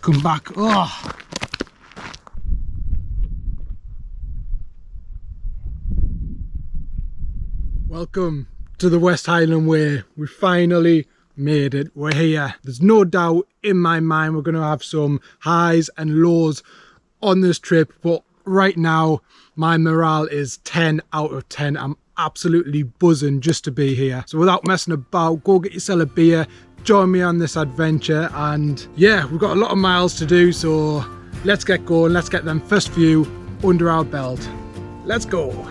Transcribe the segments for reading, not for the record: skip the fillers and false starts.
come back. Oh. Welcome to the West Highland Way. We finally made it. We're here. There's no doubt in my mind we're going to have some highs and lows on this trip, but right now my morale is 10 out of 10. I'm absolutely buzzing just to be here. So without messing about, go get yourself a beer, join me on this adventure, and yeah, we've got a lot of miles to do, so let's get going. Let's get them first few under our belt. Let's go.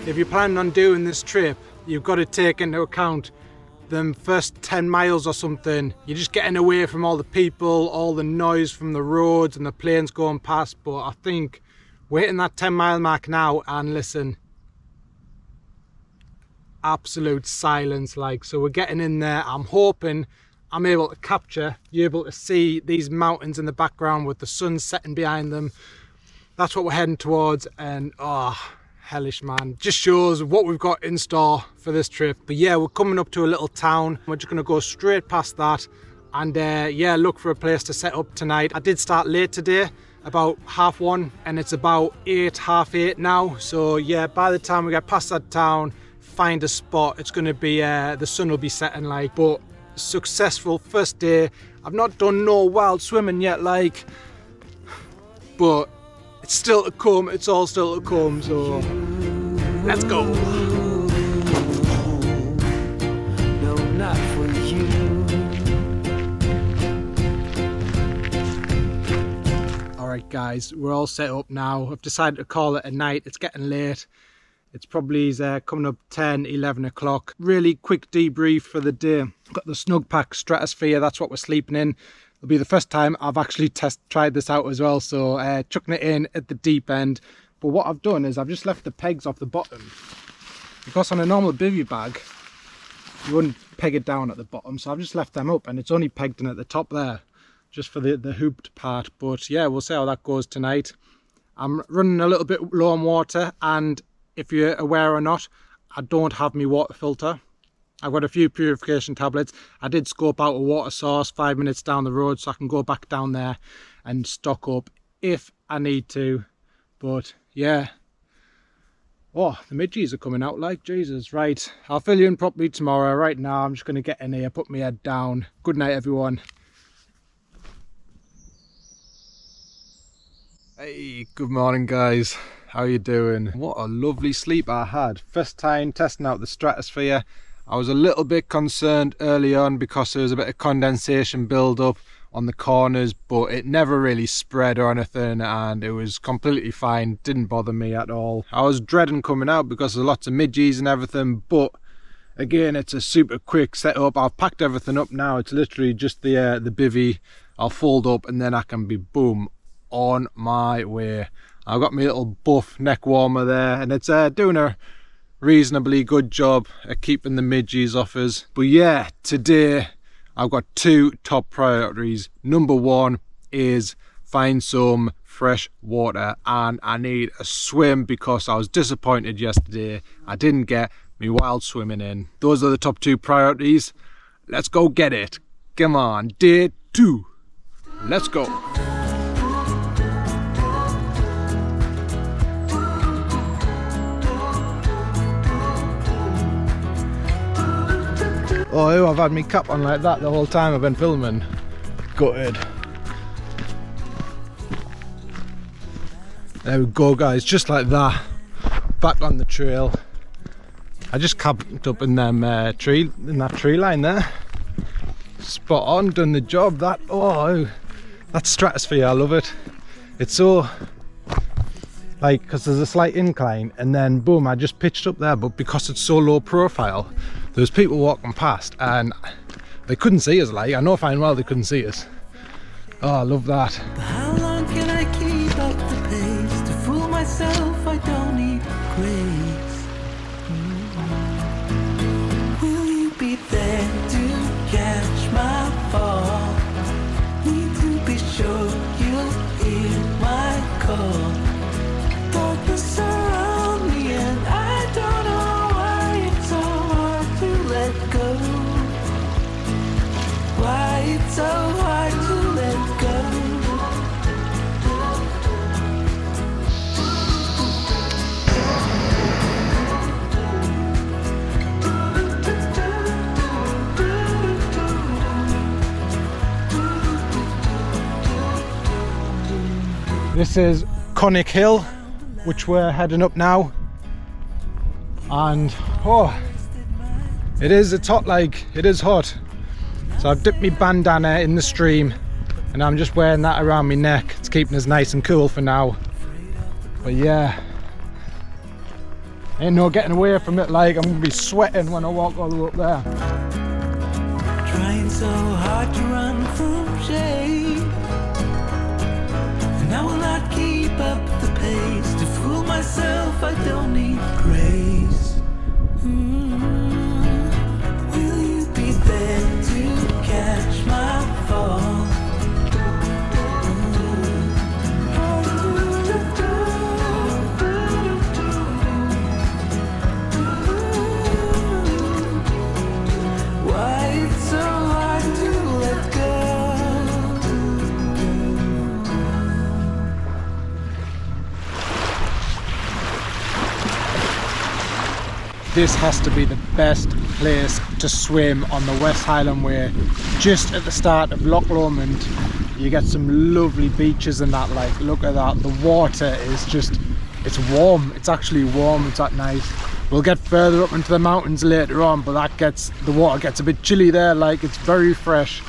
If you're planning on doing this trip, you've got to take into account them first 10 miles or something. You're just getting away from all the people, all the noise from the roads and the planes going past. But I think we're hitting that 10-mile mark now, and listen, absolute silence, like. So we're getting in there. I'm hoping I'm able to capture, you're able to see these mountains in the background with the sun setting behind them. That's what we're heading towards, and oh, hellish, man. Just shows what we've got in store for this trip. But yeah, we're coming up to a little town. We're just going to go straight past that and yeah, look for a place to set up tonight. I did start late today, about 1:30, and it's about 8, half 8 now. So yeah, by the time we get past that town, find a spot, it's going to be the sun will be setting, like. But successful first day. I've not done no wild swimming yet, like, but it's still to come. It's all still to come, so let's go. No, not for you. Alright guys, we're all set up now. I've decided to call it a night. It's getting late. It's probably coming up 10, 11 o'clock. Really quick debrief for the day. Got the Snug Pack Stratosphere, that's what we're sleeping in. It'll be the first time I've actually tried this out as well, so chucking it in at the deep end. But what I've done is I've just left the pegs off the bottom, because on a normal bivvy bag you wouldn't peg it down at the bottom, so I've just left them up, and it's only pegged in at the top there just for the hooped part. But yeah, we'll see how that goes tonight. I'm running a little bit low on water, and if you're aware or not, I don't have my water filter. I've got a few purification tablets. I did scope out a water source 5 minutes down the road, so I can go back down there and stock up if I need to. But yeah, oh, the Midges are coming out, like, Jesus. Right, I'll fill you in properly tomorrow. Right now I'm just going to get in here, put my head down. Good night, everyone. Hey, good morning guys, how you doing? What a lovely sleep I had. First time testing out the Stratosphere. I was a little bit concerned early on because there was a bit of condensation build up on the corners, but it never really spread or anything, and it was completely fine. Didn't bother me at all. I was dreading coming out because there's lots of midges and everything, but again, it's a super quick setup. I've packed everything up now. It's literally just the bivvy. I'll fold up and then I can be boom on my way. I've got my little buff neck warmer there, and it's doing a reasonably good job at keeping the midges off us. But yeah, today I've got two top priorities. Number one is find some fresh water, and I need a swim because I was disappointed yesterday I didn't get me wild swimming in. Those are the top two priorities. Let's go get it. Come on, day 2. Let's go. Oh, I've had my cap on like that the whole time I've been filming. Gutted. There we go guys, just like that. Back on the trail. I just camped up in that tree line there. Spot on, done the job. That, oh, that Stratosphere, I love it. It's so like, because there's a slight incline, and then boom, I just pitched up there. But because it's so low profile, there was people walking past and they couldn't see us. Like, I know fine well they couldn't see us. Oh, I love that. How long can I keep up the pace? To fool myself, I don't need grace. Will you be there to catch my fall? Need to be sure you'll hear my call. Darkness surround me and I don't know why it's so hard to let go. Why it's so hard to let go. This is Conic Hill, which we're heading up now, and oh, it's hot. Like, it is hot. So I've dipped my bandana in the stream and I'm just wearing that around my neck. It's keeping us nice and cool for now. But yeah, ain't no getting away from it. Like, I'm gonna be sweating when I walk all the way up there. Trying so hard to run from shame, and I will not keep up the pace. To fool myself, I don't need grace. Will you be there to catch my fall? Why it's so hard to let go. This has to be the best place to swim on the West Highland Way. Just at the start of Loch Lomond, you get some lovely beaches and that. Like, look at that. The water is just, it's warm. It's actually warm. It's that nice. We'll get further up into the mountains later on, but the water gets a bit chilly there. Like, it's very fresh.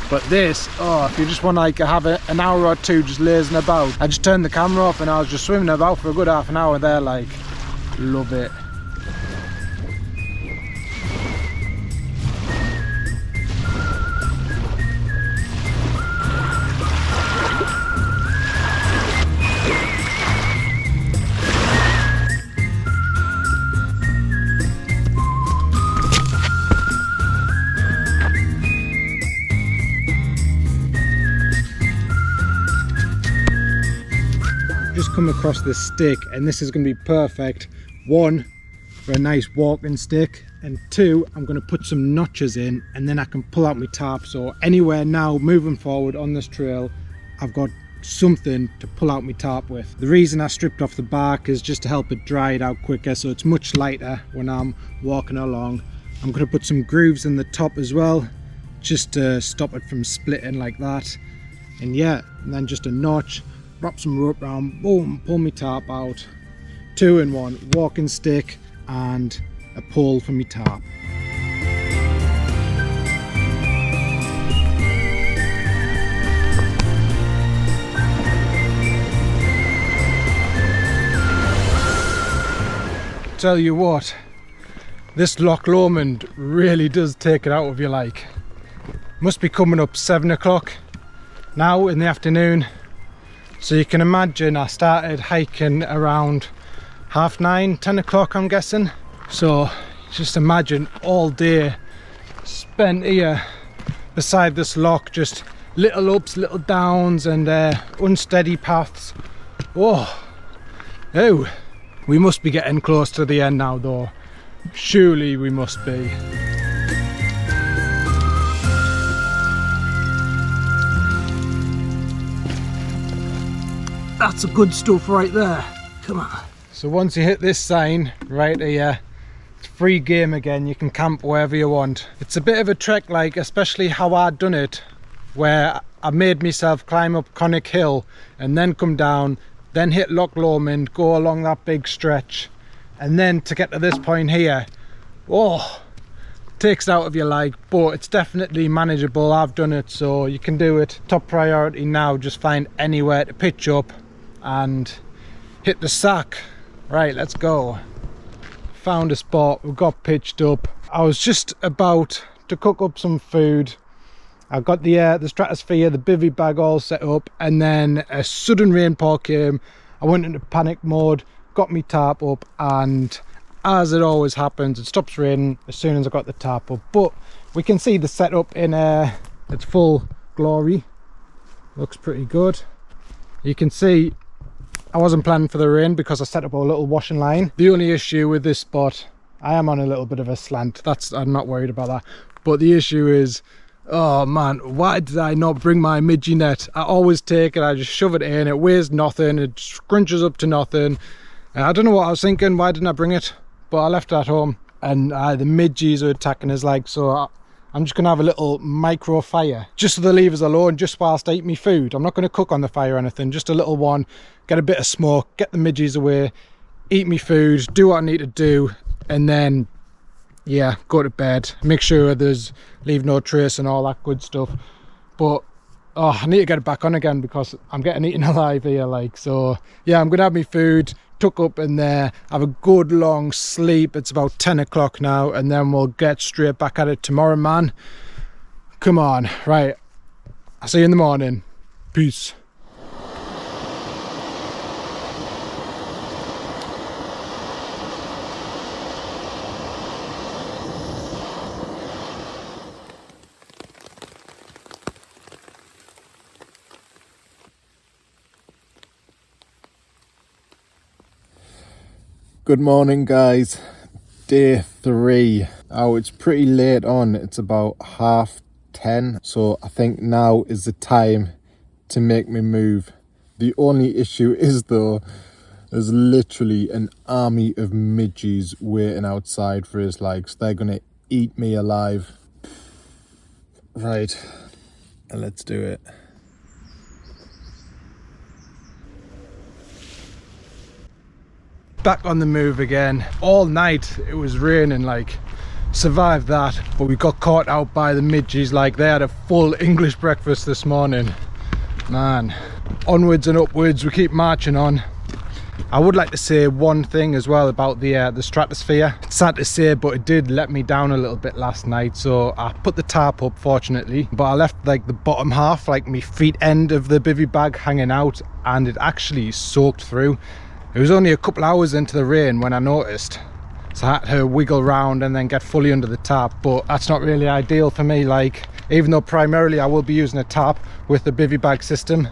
But this, oh, if you just want to like have an hour or two just lazing about. I just turned the camera off and I was just swimming about for a good half an hour there. Like, love it. Just come across this stick, and this is going to be perfect. One, for a nice walking stick, and two, I'm going to put some notches in and then I can pull out my tarp. So anywhere now moving forward on this trail, I've got something to pull out my tarp with. The reason I stripped off the bark is just to help it dry it out quicker, so it's much lighter when I'm walking along. I'm going to put some grooves in the top as well, just to stop it from splitting like that. And yeah, and then just a notch, wrap some rope around, boom, pull my tarp out. 2 in 1, walking stick and a pole for my tarp. Tell you what, this Loch Lomond really does take it out of you. Like, must be coming up 7 o'clock now in the afternoon. So you can imagine I started hiking around 9:30, 10 o'clock I'm guessing. So just imagine all day spent here beside this loch, just little ups, little downs and unsteady paths. Oh, we must be getting close to the end now though. Surely we must be. That's a good stuff right there. Come on. So once you hit this sign right here, it's free game again. You can camp wherever you want. It's a bit of a trek, like, especially how I'd done it, where I made myself climb up Conic Hill and then come down, then hit Loch Lomond, go along that big stretch, and then to get to this point here, oh, takes out of your like, but it's definitely manageable. I've done it, so you can do it. Top priority now, just find anywhere to pitch up and hit the sack. Right, let's go. Found a spot, we got pitched up. I was just about to cook up some food. I got the stratosphere, the bivvy bag all set up, and then a sudden rainpour came. I went into panic mode, got me tarp up, and as it always happens, it stops raining as soon as I got the tarp up. But we can see the setup in its full glory. Looks pretty good. You can see I wasn't planning for the rain because I set up a little washing line. The only issue with this spot, I am on a little bit of a slant. I'm not worried about that. But the issue is, oh man, why did I not bring my midgie net? I always take it, I just shove it in, it weighs nothing, it scrunches up to nothing. I don't know what I was thinking, why didn't I bring it? But I left it at home, and the midges are attacking us, like, so I'm just gonna have a little micro fire just so the leave us alone, just whilst I eat me food. I'm not gonna cook on the fire or anything, just a little one, get a bit of smoke, get the midges away, eat me food, do what I need to do, and then yeah, go to bed. Make sure leave no trace and all that good stuff. But oh, I need to get it back on again because I'm getting eaten alive here, like. So yeah, I'm gonna have me food, tuck up in there, have a good long sleep. It's about 10 o'clock now, and then we'll get straight back at it tomorrow, man. Come on. Right, I'll see you in the morning. Peace. Good morning, guys. Day 3. Oh, it's pretty late on. It's about 10:30. So I think now is the time to make me move. The only issue is though, there's literally an army of midges waiting outside for us, like, so they're gonna eat me alive. Right, let's do it. Back on the move again. All night it was raining, like, survived that, but we got caught out by the midges. Like, they had a full English breakfast this morning, man. Onwards and upwards, we keep marching on. I would like to say one thing as well about the stratosphere. It's sad to say, but it did let me down a little bit last night. So I put the tarp up, fortunately, but I left like the bottom half, like my feet end of the bivvy bag, hanging out, and it actually soaked through. It was only a couple hours into the rain when I noticed, so I had to wiggle around and then get fully under the tarp. But that's not really ideal for me, like, even though primarily I will be using a tarp with the bivvy bag system,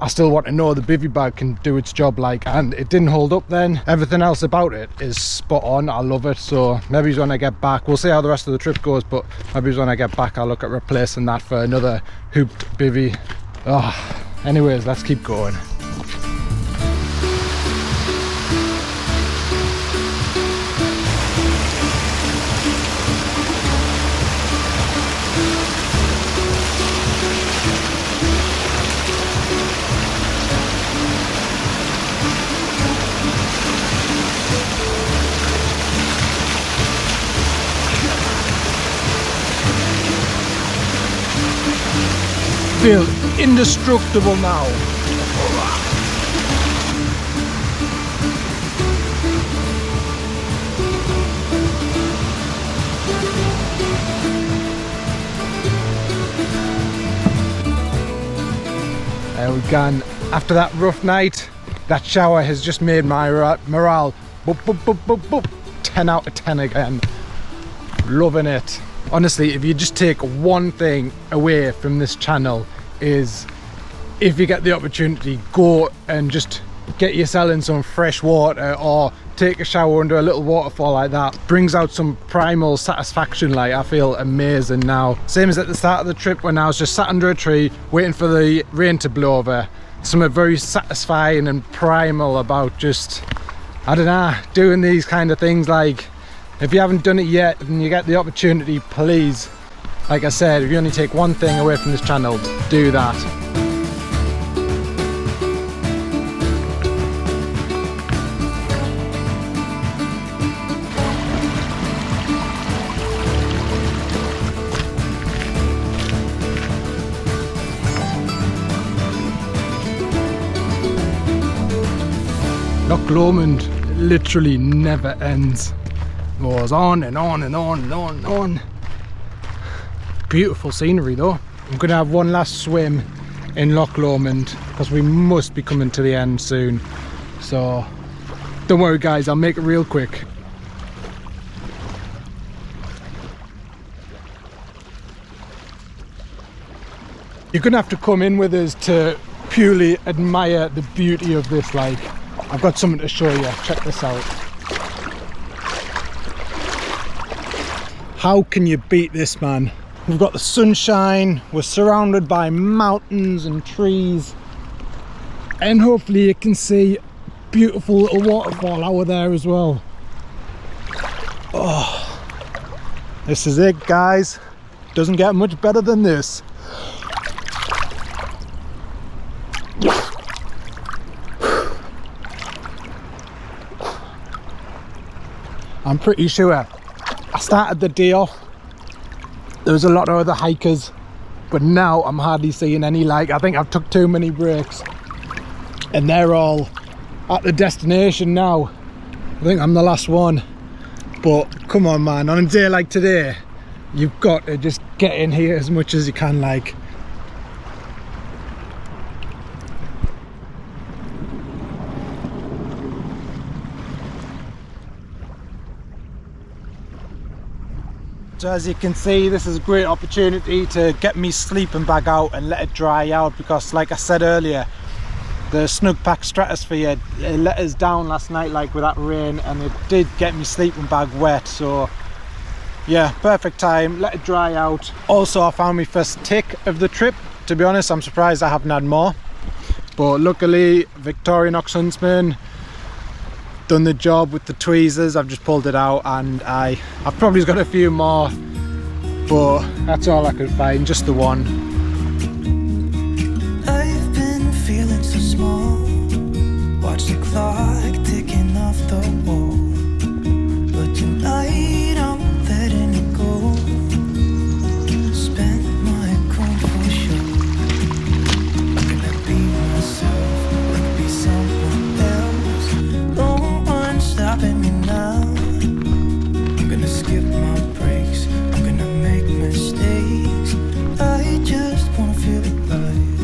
I still want to know the bivvy bag can do its job, like, and it didn't hold up then. Everything else about it is spot on. I love it. So maybe when I get back, we'll see how the rest of the trip goes, but maybe when I get back I'll look at replacing that for another hooped bivvy. Anyways, let's keep going. Feel indestructible now. There we go. After that rough night, that shower has just made my morale boop, boop, boop, boop, boop, 10 out of 10 again. Loving it. Honestly, if you just take one thing away from this channel, is if you get the opportunity, go and just get yourself in some fresh water or take a shower under a little waterfall like that. Brings out some primal satisfaction. Like, I feel amazing now. Same as at the start of the trip when I was just sat under a tree waiting for the rain to blow over. Something very satisfying and primal about just, I don't know, doing these kind of things. Like, if you haven't done it yet and you get the opportunity, please, like I said, if you only take one thing away from this channel, do that. Loch Lomond literally never ends. It goes on and on and on and on and on. Beautiful scenery though. I'm gonna have one last swim in Loch Lomond because we must be coming to the end soon. So don't worry guys, I'll make it real quick. You're gonna have to come in with us to purely admire the beauty of this. Like, I've got something to show you. Check this out. How can you beat this, man? We've got the sunshine, we're surrounded by mountains and trees, and hopefully you can see a beautiful little waterfall over there as well. Oh, this is it guys. Doesn't get much better than this. I'm pretty sure I started the day off, there was a lot of other hikers, but now I'm hardly seeing any. Like, I think I've took too many breaks and they're all at the destination now. I think I'm the last one, but come on man, on a day like today you've got to just get in here as much as you can. Like, so as you can see, this is a great opportunity to get me sleeping bag out and let it dry out, because like I said earlier, the snug pack stratosphere, it let us down last night, like with that rain, and it did get me sleeping bag wet. So yeah, perfect time, let it dry out. Also, I found my first tick of the trip. To be honest, I'm surprised I haven't had more, but luckily Victorianox Huntsman done the job with the tweezers. I've just pulled it out, and I've probably got a few more, but that's all I could find, just the one. I've been feeling so small. Watch the clock ticking off the wall, but tonight I'm letting it go. Spend my coin for sure. I'm gonna be myself, like be someone else. No one's stopping me now. I'm gonna skip my breaks, I'm gonna make mistakes. I just wanna feel alive.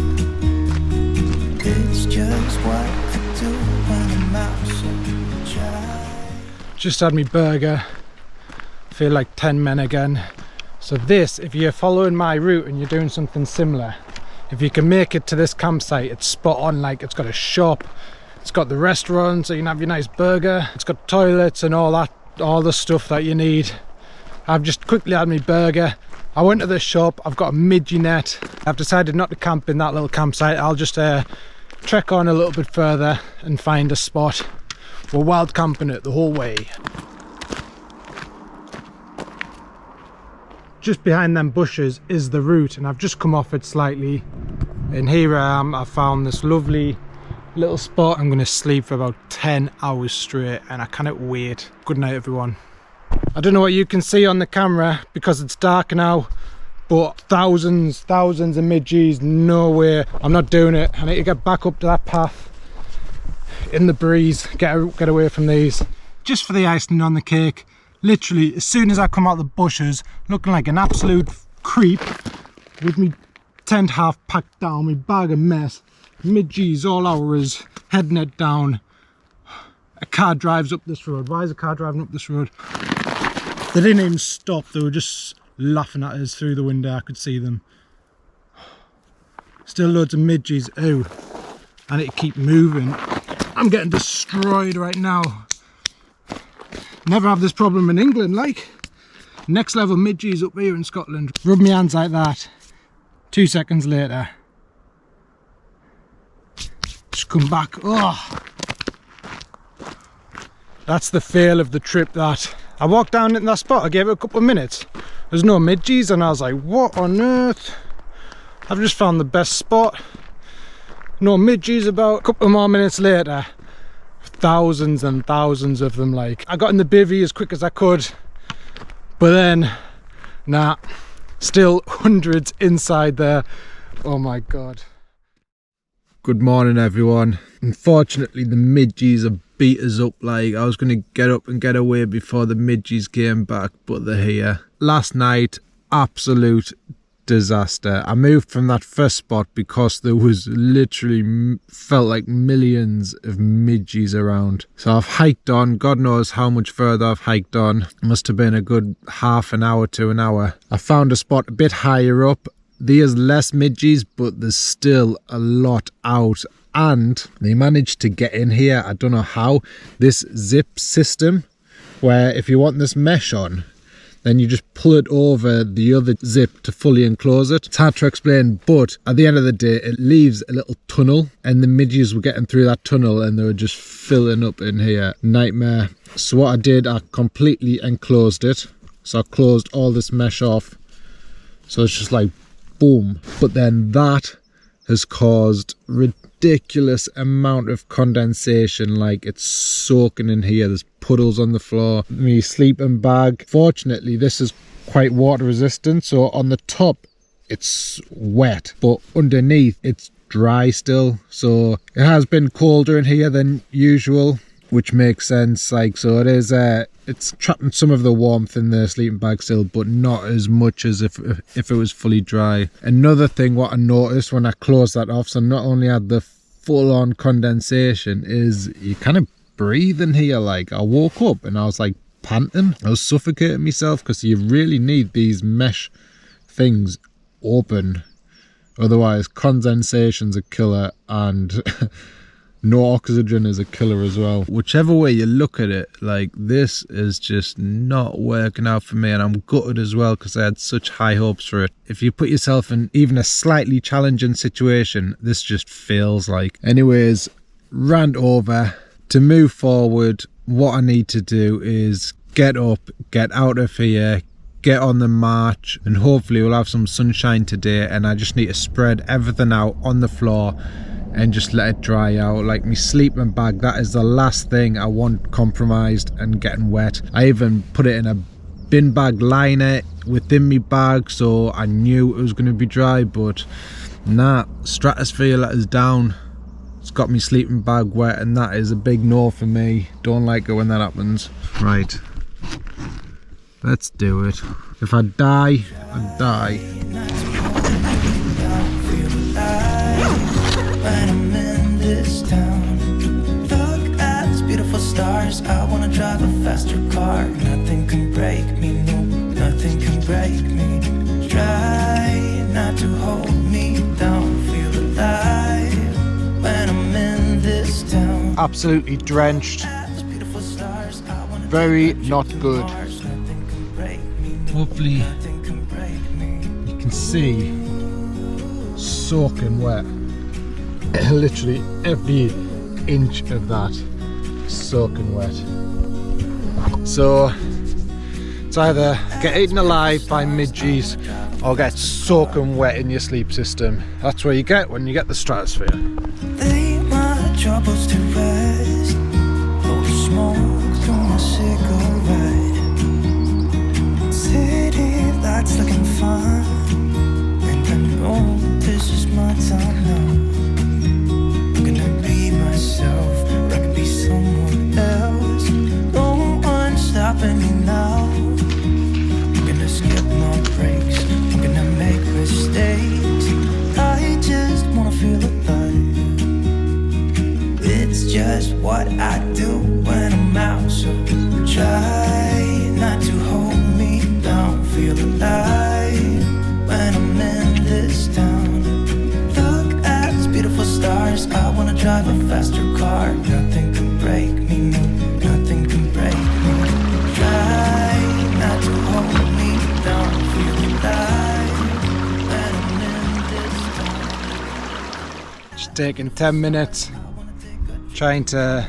It's just what I do when I'm out, so try. Just had me burger. Feel like 10 men again. So this, if you're following my route and you're doing something similar, if you can make it to this campsite, it's spot on. Like, it's got a shop, it's got the restaurant, so you can have your nice burger, it's got toilets and all that, all the stuff that you need. I've just quickly had my burger. I went to the shop, I've got a midgie net. I've decided not to camp in that little campsite. I'll just trek on a little bit further and find a spot. We're wild camping it the whole way. Just behind them bushes is the route, and I've just come off it slightly, and here I am. I found this lovely little spot. I'm going to sleep for about 10 hours straight, and I cannot wait. Good night everyone. I don't know what you can see on the camera because it's dark now, but thousands of midges. No way, I'm not doing it. I need to get back up to that path in the breeze, get away from these. Just for the icing on the cake, literally as soon as I come out of the bushes, looking like an absolute creep with me tent half packed down, my bag of mess, midges all hours, heading it down. A car drives up this road. Why is a car driving up this road? They didn't even stop, they were just laughing at us through the window. I could see them. Still loads of midges. Oh, I need to keep moving. I'm getting destroyed right now. Never have this problem in England, like. Next level midges up here in Scotland. Rub my hands like that. 2 seconds later, just come back. Oh, that's the fail of the trip. That I walked down in that spot, I gave it a couple of minutes, there's no midges, and I was like, what on earth? I've just found the best spot, no midges. About a couple more minutes later, thousands and thousands of them. Like, I got in the bivvy as quick as I could, but then nah, still hundreds inside there. Oh my god. Good morning everyone. Unfortunately the midges are beat us up. Like, I was going to get up and get away before the Midges came back, but they're here. Last night, absolute disaster. I moved from that first spot because there was literally felt like millions of Midges around. So I've hiked on, God knows how much further I've hiked on. It must have been a good half an hour to an hour. I found a spot a bit higher up. There's less Midges, but there's still a lot out, and they managed to get in here. I don't know how. This zip system, where if you want this mesh on, then you just pull it over the other zip to fully enclose it. It's hard to explain, but at the end of the day, it leaves a little tunnel, and the Midges were getting through that tunnel and they were just filling up in here. Nightmare. So what I did, I completely enclosed it. So I closed all this mesh off. So it's just like boom. But then that has caused ridiculous amount of condensation. Like, it's soaking in here. There's puddles on the floor. My sleeping bag, fortunately this is quite water resistant, so on the top it's wet, but underneath it's dry still. So it has been colder in here than usual, which makes sense. Like, so it is it's trapping some of the warmth in the sleeping bag still, but not as much as if it was fully dry. Another thing what I noticed when I closed that off, so not only had the full-on condensation, is you kind of breathe in here. Like, I woke up and I was like panting. I was suffocating myself, because you really need these mesh things open, otherwise condensation's a killer, and no oxygen is a killer as well. Whichever way you look at it, like, this is just not working out for me, and I'm gutted as well because I had such high hopes for it. If you put yourself in even a slightly challenging situation, this just feels like. Anyways, rant over. To move forward, what I need to do is get up, get out of here, get on the march, and hopefully we'll have some sunshine today, and I just need to spread everything out on the floor and just let it dry out. Like, my sleeping bag, that is the last thing I want compromised and getting wet. I even put it in a bin bag liner within my bag, so I knew it was going to be dry, but nah, stratosphere let us down. It's got me sleeping bag wet, and that is a big no for me. Don't like it when that happens. Right, let's do it. If I die, I die. When I'm in this town, look at these beautiful stars. I wanna drive a faster car. Nothing can break me, no, nothing can break me. Try not to hold me down, feel alive when I'm in this town. Absolutely drenched. Very not good. Hopefully you can see soaking wet. Literally every inch of that soaking wet. So it's either get eaten alive by Midges or get soaking wet in your sleep system. That's what you get when you get the stratosphere. Lay my troubles to rest, blow smoke through my cigarette. City lights looking fine, and I know this is my time now. Or I could be someone else. No one's stopping me now. I'm gonna skip my breaks, I'm gonna make mistakes. I just wanna feel alive. It's just what I do when I'm out. So try not to hold me down. Feel alive when I'm in this town. Look at these beautiful stars. I wanna drive a faster car. Nothing can break me, no, nothing can break me. Try not to hold me down. Feel alive when I'm in this town. Just taking 10 minutes, trying to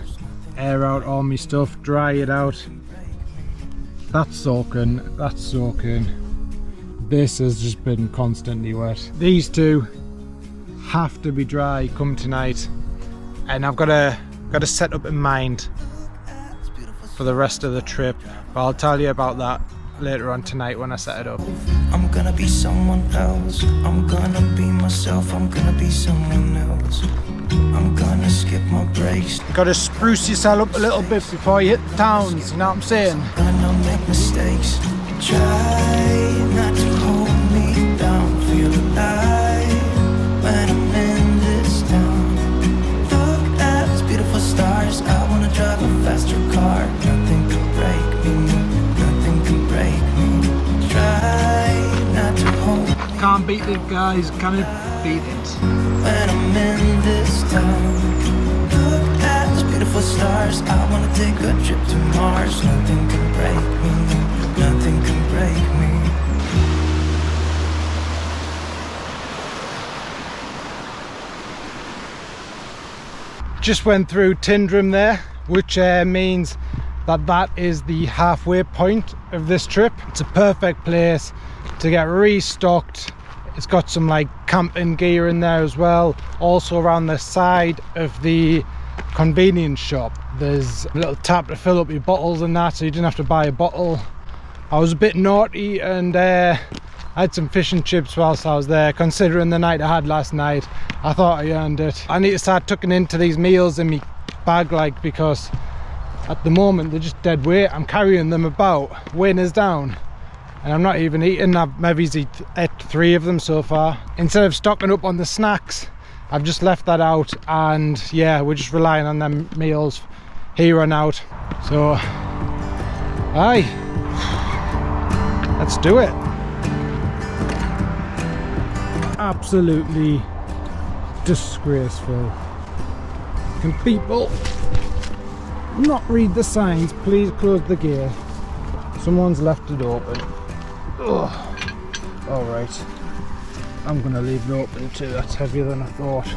air out all my stuff, dry it out. That's soaking, that's soaking. This has just been constantly wet. These two have to be dry come tonight, and I've got to set up in mind for the rest of the trip, but I'll tell you about that later on tonight when I set it up. I'm gonna be someone else. I'm gonna be myself, I'm gonna be someone else. I'm gonna skip my breaks. Gotta spruce yourself up a little bit before you hit the towns, you know what I'm saying? Gonna make mistakes. Try not to hold me down. Feel alive when I'm in this town. Look at these beautiful stars. I wanna drive a faster car. Nothing can break me, nothing can break me. Try not to hold me. Can't beat it, guys, can it beat it? When I'm in this town. Look at these beautiful stars. I wanna take a trip to Mars. Nothing can break me, nothing can break me. Just went through Tindrum there, which means that that is the halfway point of this trip. It's a perfect place to get restocked. It's got some like camping gear in there as well. Also around the side of the convenience shop there's a little tap to fill up your bottles and that, so you didn't have to buy a bottle. I was a bit naughty and I had some fish and chips whilst I was there. Considering the night I had last night, I thought I earned it. I need to start tucking into these meals in my bag, like, because at the moment they're just dead weight. I'm carrying them about, weighing us down, and I'm not even eating. I've maybe ate 3 of them so far. Instead of stocking up on the snacks, I've just left that out, and yeah, we're just relying on them meals here on out. So, aye, let's do it. Absolutely disgraceful. Can people not read the signs? Please close the gate. Someone's left it open. Ugh. All right, I'm gonna leave it open too. That's heavier than I thought.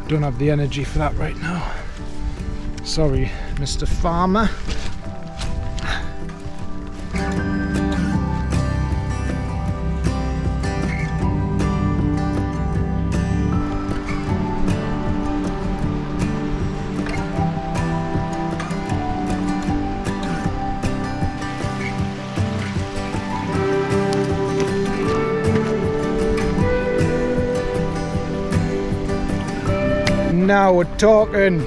Don't have the energy for that right now. Sorry, Mr. Farmer. Now we're talking.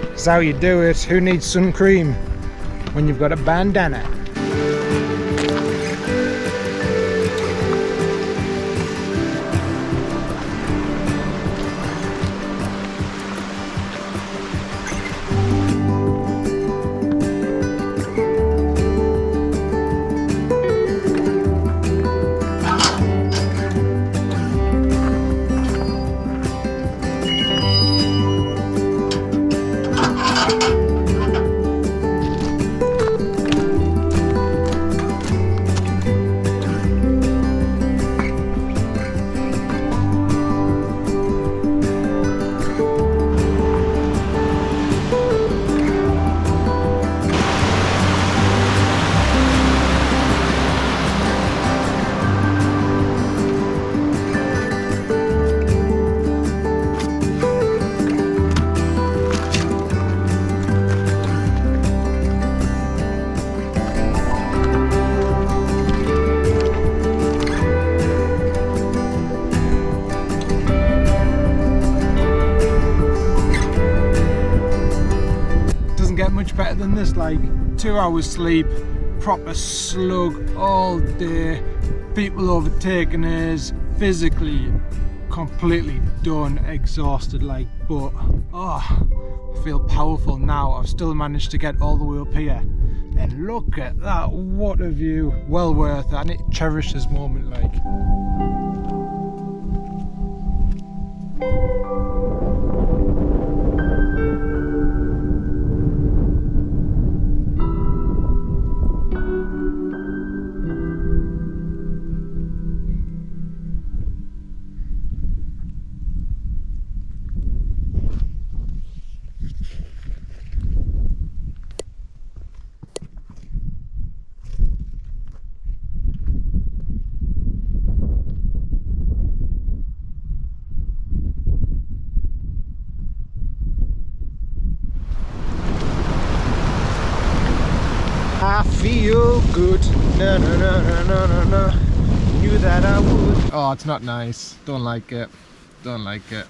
That's how you do it. Who needs sun cream when you've got a bandana? Much better than this. Like 2 hours sleep, proper slug all day, people overtaking us, physically completely done, exhausted, like, but oh, I feel powerful now. I've still managed to get all the way up here, and look at that, what a view. Well worth it. I need to cherish this moment, like. good. No, no, no, no, no, no, no. Knew that I would. Oh, it's not nice. Don't like it. Don't like it.